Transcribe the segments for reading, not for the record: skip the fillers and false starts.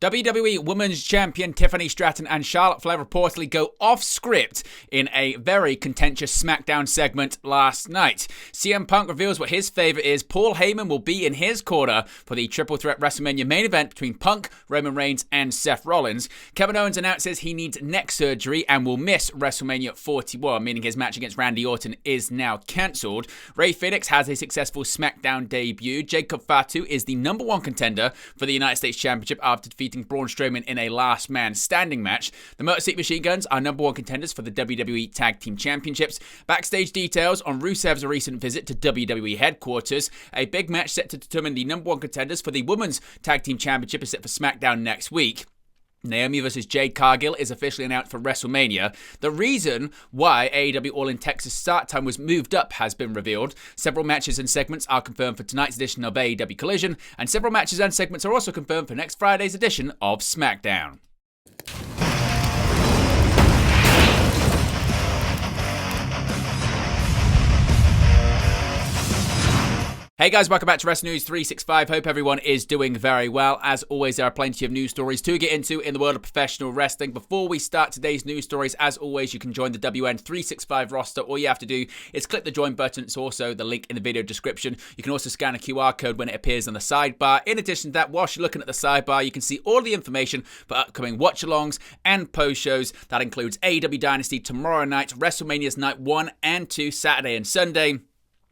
WWE Women's Champion Tiffany Stratton and Charlotte Flair reportedly go off script in a very contentious Smackdown segment last night. CM Punk reveals what his favourite is. Paul Heyman will be in his corner for the Triple Threat WrestleMania main event between Punk, Roman Reigns and Seth Rollins. Kevin Owens announces he needs neck surgery and will miss WrestleMania 41, meaning his match against Randy Orton is now cancelled. Rey Fenix has a successful Smackdown debut. Jacob Fatu is the number one contender for the United States Championship after defeating Braun Strowman in a last man standing match. The Motor City Machine Guns are number one contenders for the WWE Tag Team Championships. Backstage details on Rusev's recent visit to WWE headquarters. A big match set to determine the number one contenders for the Women's Tag Team Championship is set for SmackDown next week. Naomi vs. Jade Cargill is officially announced for WrestleMania. The reason why AEW All In Texas start time was moved up has been revealed. Several matches and segments are confirmed for tonight's edition of AEW Collision, and several matches and segments are also confirmed for next Friday's edition of SmackDown. Hey guys, welcome back to Wrestling News 365. Hope everyone is doing very well. As always, there are plenty of news stories to get into in the world of professional wrestling. Before we start today's news stories, as always, you can join the WN365 roster. All you have to do is click the join button. It's also the link in the video description. You can also scan a QR code when it appears on the sidebar. In addition to that, whilst you're looking at the sidebar, you can see all the information for upcoming watch-alongs and post-shows. That includes AEW Dynasty tomorrow night, WrestleMania's Night 1 and 2, Saturday and Sunday.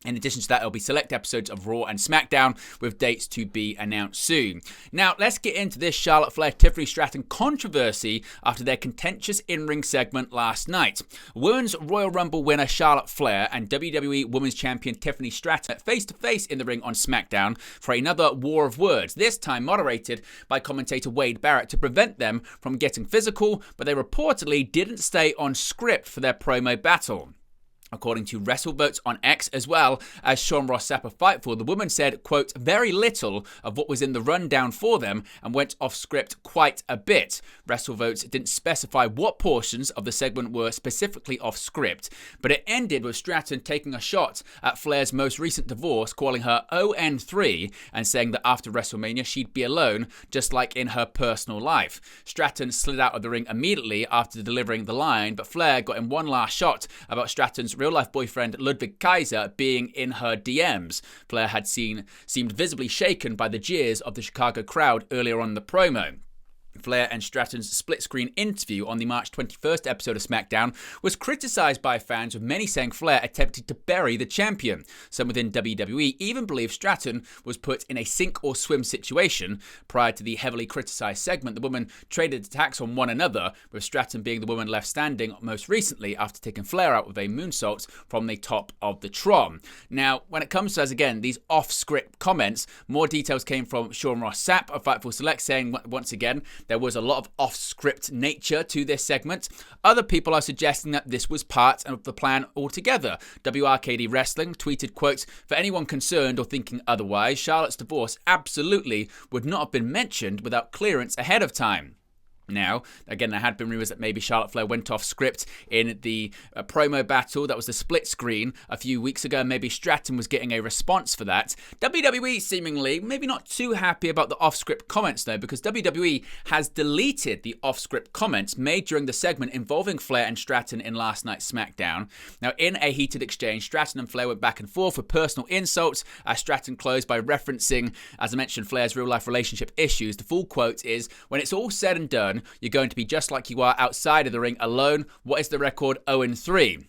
In addition to that, there'll be select episodes of Raw and SmackDown with dates to be announced soon. Now, let's get into this Charlotte Flair Tiffany Stratton controversy after their contentious in-ring segment last night. Women's Royal Rumble winner Charlotte Flair and WWE Women's Champion Tiffany Stratton face-to-face in the ring on SmackDown for another war of words, this time moderated by commentator Wade Barrett to prevent them from getting physical, but they reportedly didn't stay on script for their promo battle. According to WrestleVotes on X, as well as Sean Ross Sapp of Fightful, the woman said, quote, very little of what was in the rundown for them and went off script quite a bit. WrestleVotes didn't specify what portions of the segment were specifically off script, but it ended with Stratton taking a shot at Flair's most recent divorce, calling her ON3 and saying that after WrestleMania she'd be alone, just like in her personal life. Stratton slid out of the ring immediately after delivering the line, but Flair got in one last shot about Stratton's real-life boyfriend Ludwig Kaiser being in her DMs. Flair had seemed visibly shaken by the jeers of the Chicago crowd earlier on in the promo. Flair and Stratton's split-screen interview on the March 21st episode of SmackDown was criticised by fans, with many saying Flair attempted to bury the champion. Some within WWE even believe Stratton was put in a sink-or-swim situation. Prior to the heavily criticised segment, the women traded attacks on one another, with Stratton being the woman left standing most recently after taking Flair out with a moonsault from the top of the Tron. Now, when it comes to, as again, these off-script comments, more details came from Sean Ross Sapp of Fightful Select, saying once again, there was a lot of off-script nature to this segment. Other people are suggesting that this was part of the plan altogether. WRKD Wrestling tweeted, quote, for anyone concerned or thinking otherwise, Charlotte's divorce absolutely would not have been mentioned without clearance ahead of time. Now, again, there had been rumours that maybe Charlotte Flair went off script in the promo battle. That was the split screen a few weeks ago. Maybe Stratton was getting a response for that. WWE seemingly maybe not too happy about the off-script comments, though, because WWE has deleted the off-script comments made during the segment involving Flair and Stratton in last night's SmackDown. Now, in a heated exchange, Stratton and Flair went back and forth with personal insults as Stratton closed by referencing, as I mentioned, Flair's real-life relationship issues. The full quote is, when it's all said and done, you're going to be just like you are outside of the ring alone. What is the record? 0-3.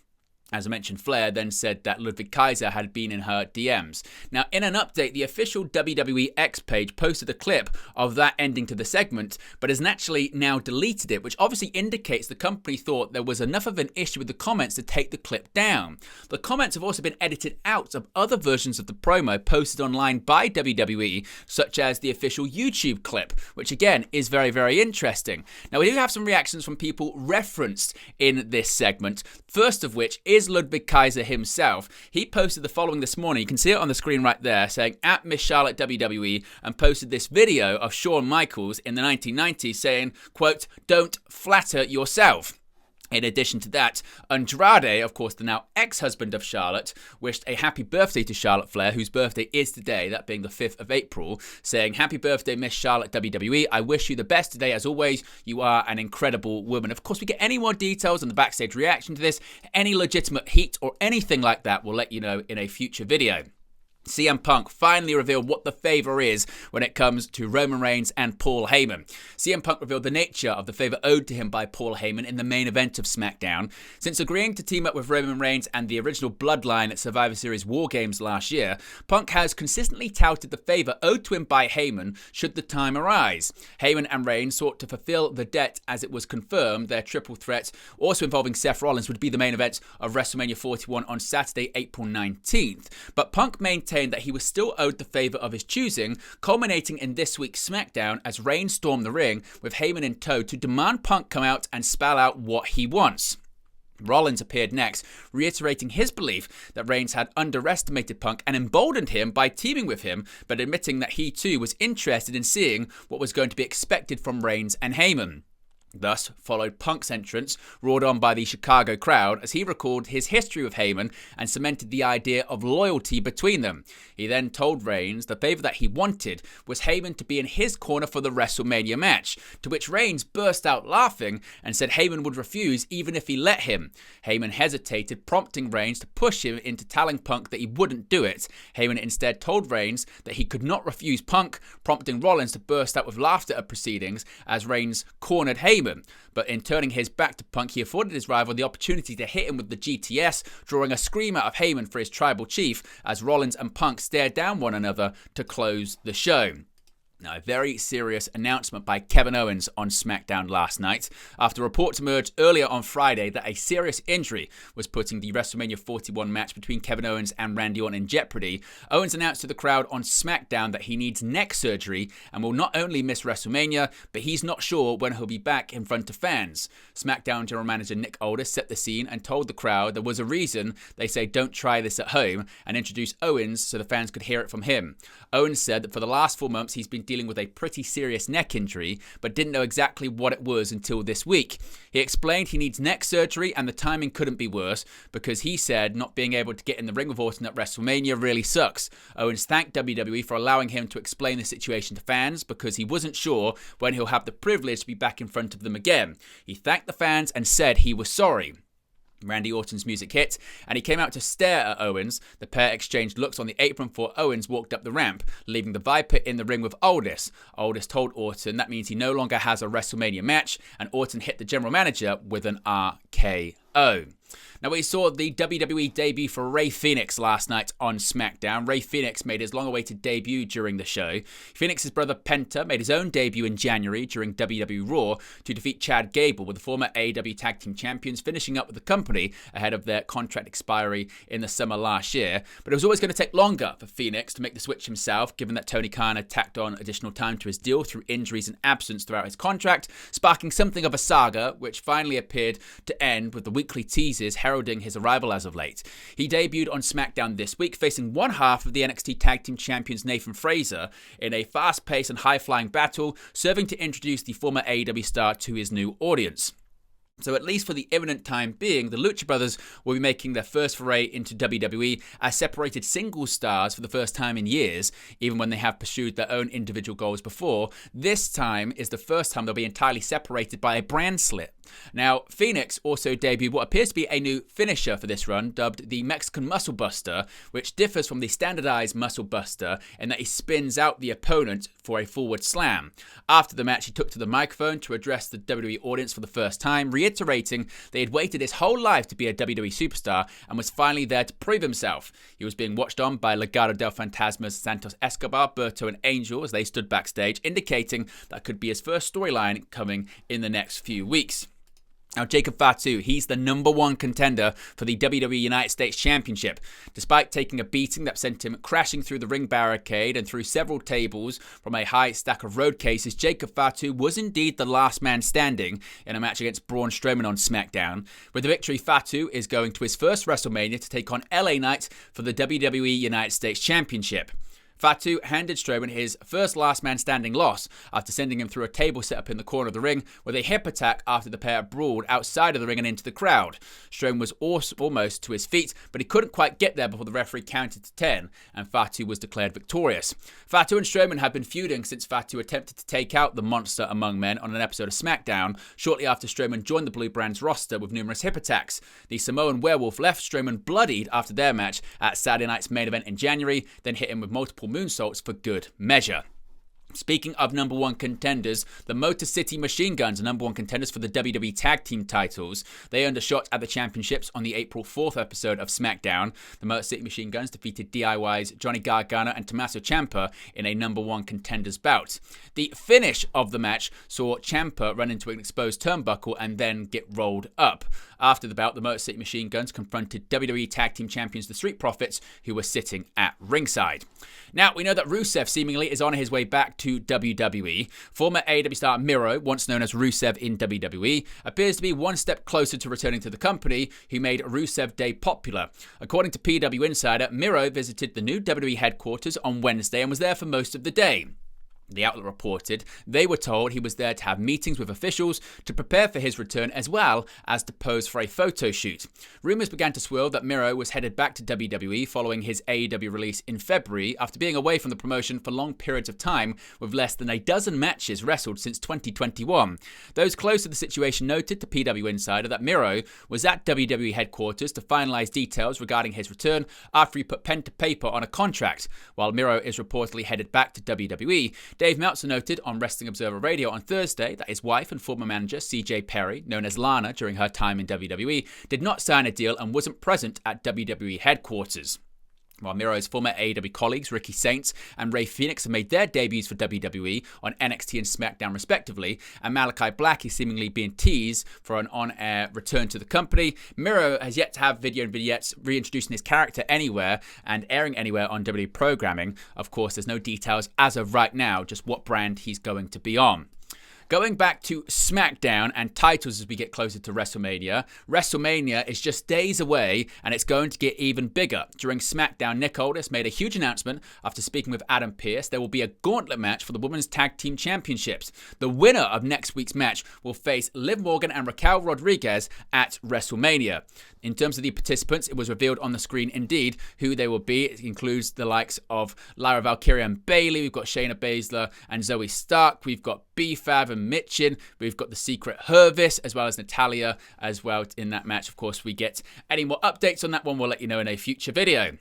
As I mentioned, Flair then said that Ludwig Kaiser had been in her DMs. Now, in an update, the official WWE X page posted a clip of that ending to the segment, but has naturally now deleted it, which obviously indicates the company thought there was enough of an issue with the comments to take the clip down. The comments have also been edited out of other versions of the promo posted online by WWE, such as the official YouTube clip, which again is very, very interesting. Now, we do have some reactions from people referenced in this segment, first of which is Ludwig Kaiser himself. He posted the following this morning. You can see it on the screen right there, saying at Miss Charlotte WWE, and posted this video of Shawn Michaels in the 1990s saying, quote, don't flatter yourself. In addition to that, Andrade, of course the now ex-husband of Charlotte, wished a happy birthday to Charlotte Flair, whose birthday is today, that being the 5th of April, saying, "Happy birthday, Miss Charlotte WWE. I wish you the best today as always. You are an incredible woman." Of course, we get any more details on the backstage reaction to this, any legitimate heat or anything like that, we'll let you know in a future video. CM Punk finally revealed what the favour is when it comes to Roman Reigns and Paul Heyman. CM Punk revealed the nature of the favour owed to him by Paul Heyman in the main event of Smackdown. Since agreeing to team up with Roman Reigns and the original Bloodline at Survivor Series War Games last year, Punk has consistently touted the favour owed to him by Heyman should the time arise. Heyman and Reigns sought to fulfil the debt as it was confirmed their triple threat, also involving Seth Rollins, would be the main event of WrestleMania 41 on Saturday, April 19th. But Punk maintained that he was still owed the favour of his choosing, culminating in this week's Smackdown as Reigns stormed the ring with Heyman in tow to demand Punk come out and spell out what he wants. Rollins appeared next, reiterating his belief that Reigns had underestimated Punk and emboldened him by teaming with him, but admitting that he too was interested in seeing what was going to be expected from Reigns and Heyman. Thus followed Punk's entrance, roared on by the Chicago crowd, as he recalled his history with Heyman and cemented the idea of loyalty between them. He then told Reigns the favour that he wanted was Heyman to be in his corner for the WrestleMania match, to which Reigns burst out laughing and said Heyman would refuse even if he let him. Heyman hesitated, prompting Reigns to push him into telling Punk that he wouldn't do it. Heyman instead told Reigns that he could not refuse Punk, prompting Rollins to burst out with laughter at proceedings as Reigns cornered Heyman. But in turning his back to Punk, he afforded his rival the opportunity to hit him with the GTS, drawing a scream out of Heyman for his tribal chief as Rollins and Punk stared down one another to close the show. Now, a very serious announcement by Kevin Owens on Smackdown last night, after reports emerged earlier on Friday that a serious injury was putting the WrestleMania 41 match between Kevin Owens and Randy Orton in jeopardy. Owens announced to the crowd on Smackdown that he needs neck surgery and will not only miss WrestleMania, but he's not sure when he'll be back in front of fans. Smackdown general manager Nick Aldis set the scene and told the crowd there was a reason they say don't try this at home, and introduced Owens so the fans could hear it from him. Owens said that for the last 4 months he's been dealing with a pretty serious neck injury, but didn't know exactly what it was until this week. He explained he needs neck surgery and the timing couldn't be worse because he said not being able to get in the ring with Orton at WrestleMania really sucks. Owens thanked WWE for allowing him to explain the situation to fans because he wasn't sure when he'll have the privilege to be back in front of them again. He thanked the fans and said he was sorry. Randy Orton's music hit, and he came out to stare at Owens. The pair exchanged looks on the apron before Owens walked up the ramp, leaving the Viper in the ring with Aldis. Aldis told Orton that means he no longer has a WrestleMania match, and Orton hit the general manager with an RKO. Now, we saw the WWE debut for Rey Fenix last night on SmackDown. Rey Fenix made his long-awaited debut during the show. Fenix's brother Penta made his own debut in January during WWE Raw to defeat Chad Gable, with the former AEW Tag Team Champions finishing up with the company ahead of their contract expiry in the summer last year. But it was always going to take longer for Fenix to make the switch himself, given that Tony Khan had tacked on additional time to his deal through injuries and absence throughout his contract, sparking something of a saga, which finally appeared to end with the weekly teases heralding his arrival as of late. He debuted on SmackDown this week, facing one half of the NXT Tag Team Champions Nathan Frazer in a fast-paced and high-flying battle, serving to introduce the former AEW star to his new audience. So at least for the imminent time being, the Lucha Brothers will be making their first foray into WWE as separated singles stars for the first time in years, even when they have pursued their own individual goals before. This time is the first time they'll be entirely separated by a brand split. Now, Fenix also debuted what appears to be a new finisher for this run, dubbed the Mexican Muscle Buster, which differs from the standardized Muscle Buster in that he spins out the opponent for a forward slam. After the match, he took to the microphone to address the WWE audience for the first time, reiterating that he had waited his whole life to be a WWE superstar and was finally there to prove himself. He was being watched on by Legado del Fantasma's Santos Escobar, Berto, and Angel as they stood backstage, indicating that could be his first storyline coming in the next few weeks. Now, Jacob Fatu, he's the number one contender for the WWE United States Championship. Despite taking a beating that sent him crashing through the ring barricade and through several tables from a high stack of road cases, Jacob Fatu was indeed the last man standing in a match against Braun Strowman on SmackDown. With the victory, Fatu is going to his first WrestleMania to take on LA Knight for the WWE United States Championship. Fatu handed Strowman his first last man standing loss after sending him through a table set up in the corner of the ring with a hip attack after the pair brawled outside of the ring and into the crowd. Strowman was almost to his feet, but he couldn't quite get there before the referee counted to 10 and Fatu was declared victorious. Fatu and Strowman have been feuding since Fatu attempted to take out the monster among men on an episode of Smackdown shortly after Strowman joined the Blue Brand's roster with numerous hip attacks. The Samoan werewolf left Strowman bloodied after their match at Saturday night's main event in January, then hit him with multiple moonsaults for good measure. Speaking of number one contenders, the Motor City Machine Guns are number one contenders for the WWE Tag Team titles. They earned a shot at the championships on the April 4th episode of Smackdown. The Motor City Machine Guns defeated DIY's Johnny Gargano and Tommaso Ciampa in a number one contenders bout. The finish of the match saw Ciampa run into an exposed turnbuckle and then get rolled up. After the bout, the Motor City Machine Guns confronted WWE Tag Team Champions the Street Profits, who were sitting at ringside. Now, we know that Rusev seemingly is on his way back to WWE. Former AEW star Miro, once known as Rusev in WWE, appears to be one step closer to returning to the company, who made Rusev Day popular. According to PW Insider, Miro visited the new WWE headquarters on Wednesday and was there for most of the day. The outlet reported they were told he was there to have meetings with officials to prepare for his return as well as to pose for a photo shoot. Rumours began to swirl that Miro was headed back to WWE following his AEW release in February after being away from the promotion for long periods of time with less than a dozen matches wrestled since 2021. Those close to the situation noted to PW Insider that Miro was at WWE headquarters to finalise details regarding his return after he put pen to paper on a contract. While Miro is reportedly headed back to WWE, Dave Meltzer noted on Wrestling Observer Radio on Thursday that his wife and former manager CJ Perry, known as Lana during her time in WWE, did not sign a deal and wasn't present at WWE headquarters. While Miro's former AEW colleagues Ricky Saints and Rey Fenix have made their debuts for WWE on NXT and SmackDown respectively, and Malachi Black is seemingly being teased for an on-air return to the company, Miro has yet to have video and vignettes reintroducing his character anywhere and airing anywhere on WWE programming. Of course, there's no details as of right now, just what brand he's going to be on. Going back to SmackDown and titles as we get closer to WrestleMania, WrestleMania is just days away and it's going to get even bigger. During SmackDown, Nick Aldis made a huge announcement after speaking with Adam Pearce. There will be a gauntlet match for the Women's Tag Team Championships. The winner of next week's match will face Liv Morgan and Raquel Rodriguez at WrestleMania. In terms of the participants, it was revealed on the screen indeed who they will be. It includes the likes of Lyra Valkyria and Bayley. We've got Shayna Baszler and Zoe Stark. We've got B-Fab and Mitchin. We've got the Secret Hervis as well as Natalia as well in that match. Of course, we get any more updates on that one, we'll let you know in a future video.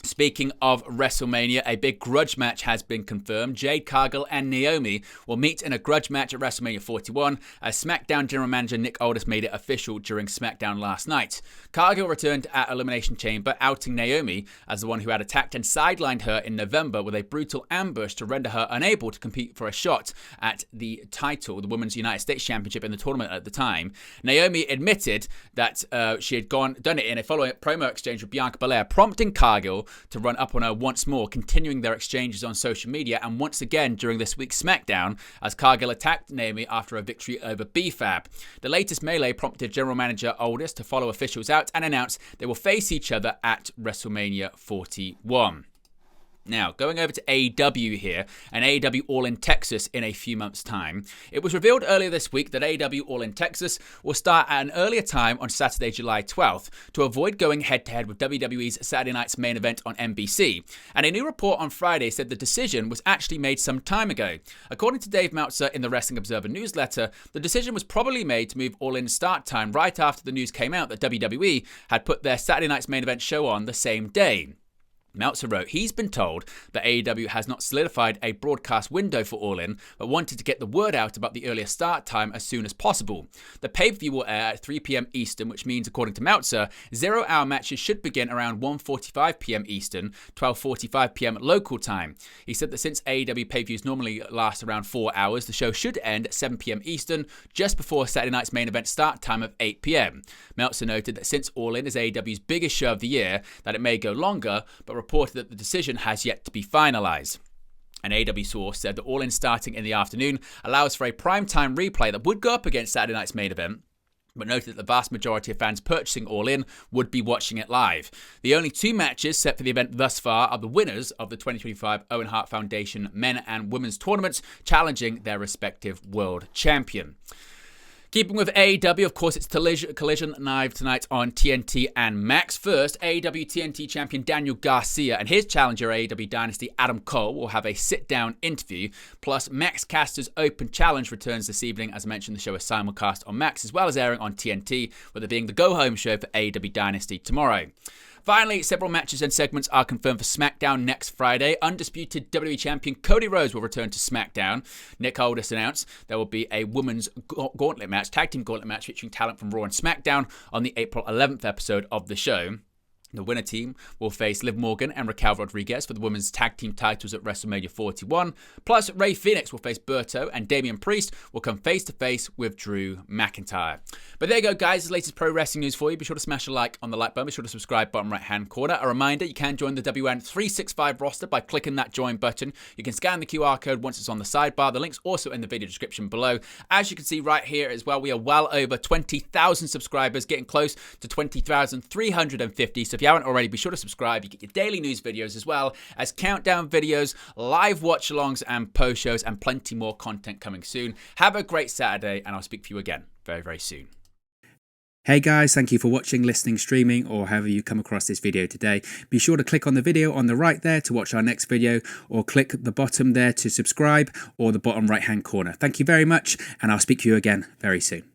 Speaking of WrestleMania, a big grudge match has been confirmed. Jade Cargill and Naomi will meet in a grudge match at WrestleMania 41 as SmackDown General Manager Nick Aldis made it official during SmackDown last night. Cargill returned at Elimination Chamber, outing Naomi as the one who had attacked and sidelined her in November with a brutal ambush to render her unable to compete for a shot at the title, the Women's United States Championship in the tournament at the time. Naomi admitted that she had done it in a following promo exchange with Bianca Belair, prompting Cargill to run up on her once more, continuing their exchanges on social media and once again during this week's SmackDown as Cargill attacked Naomi after a victory over B-Fab. The latest melee prompted General Manager Aldis to follow officials out and announce they will face each other at WrestleMania 41. Now, going over to AEW here, and AEW All In Texas in a few months' time. It was revealed earlier this week that AEW All In Texas will start at an earlier time on Saturday, July 12th, to avoid going head-to-head with WWE's Saturday night's main event on NBC. And a new report on Friday said the decision was actually made some time ago. According to Dave Meltzer in the Wrestling Observer newsletter, the decision was probably made to move All In's start time right after the news came out that WWE had put their Saturday night's main event show on the same day. Meltzer wrote, he's been told that AEW has not solidified a broadcast window for All In, but wanted to get the word out about the earlier start time as soon as possible. The pay-per-view will air at 3 p.m. Eastern, which means, according to Meltzer, 0-hour matches should begin around 1:45 p.m. Eastern, 12:45 p.m. local time. He said that since AEW pay-per-views normally last around 4 hours, the show should end at 7 p.m. Eastern, just before Saturday night's main event start time of 8 p.m. Meltzer noted that since All In is AEW's biggest show of the year, that it may go longer, but reported that the decision has yet to be finalised. An AEW source said that All In starting in the afternoon allows for a primetime replay that would go up against Saturday night's main event, but noted that the vast majority of fans purchasing All In would be watching it live. The only 2 matches set for the event thus far are the winners of the 2025 Owen Hart Foundation men and women's tournaments, challenging their respective world champion. Keeping with AEW, of course, it's Collision live tonight on TNT and Max. First, AEW TNT champion Daniel Garcia and his challenger AEW Dynasty Adam Cole will have a sit-down interview. Plus, Max Caster's Open Challenge returns this evening. As I mentioned, the show is simulcast on Max as well as airing on TNT, with it being the go-home show for AEW Dynasty tomorrow. Finally, several matches and segments are confirmed for Smackdown next Friday. Undisputed WWE Champion Cody Rhodes will return to Smackdown. Nick Aldis announced there will be a women's gauntlet match, tag team gauntlet match featuring talent from Raw and Smackdown on the April 11th episode of the show. The winner team will face Liv Morgan and Raquel Rodriguez for the women's tag team titles at WrestleMania 41. Plus, Rey Fenix will face Berto, and Damian Priest will come face-to-face with Drew McIntyre. But there you go, guys. The latest pro wrestling news for you. Be sure to smash a like on the like button. Be sure to subscribe bottom right-hand corner. A reminder, you can join the WN365 roster by clicking that join button. You can scan the QR code once it's on the sidebar. The link's also in the video description below. As you can see right here as well, we are well over 20,000 subscribers, getting close to 20,350. So if you haven't already, be sure to subscribe. You get your daily news videos as well as countdown videos, live watch-alongs and post shows, and plenty more content coming soon. Have a great Saturday, and I'll speak to you again very, very soon. Hey guys, thank you for watching, listening, streaming, or however you come across this video today. Be sure to click on the video on the right there to watch our next video, or click the bottom there to subscribe, or the bottom right hand corner. Thank you very much, and I'll speak to you again very soon.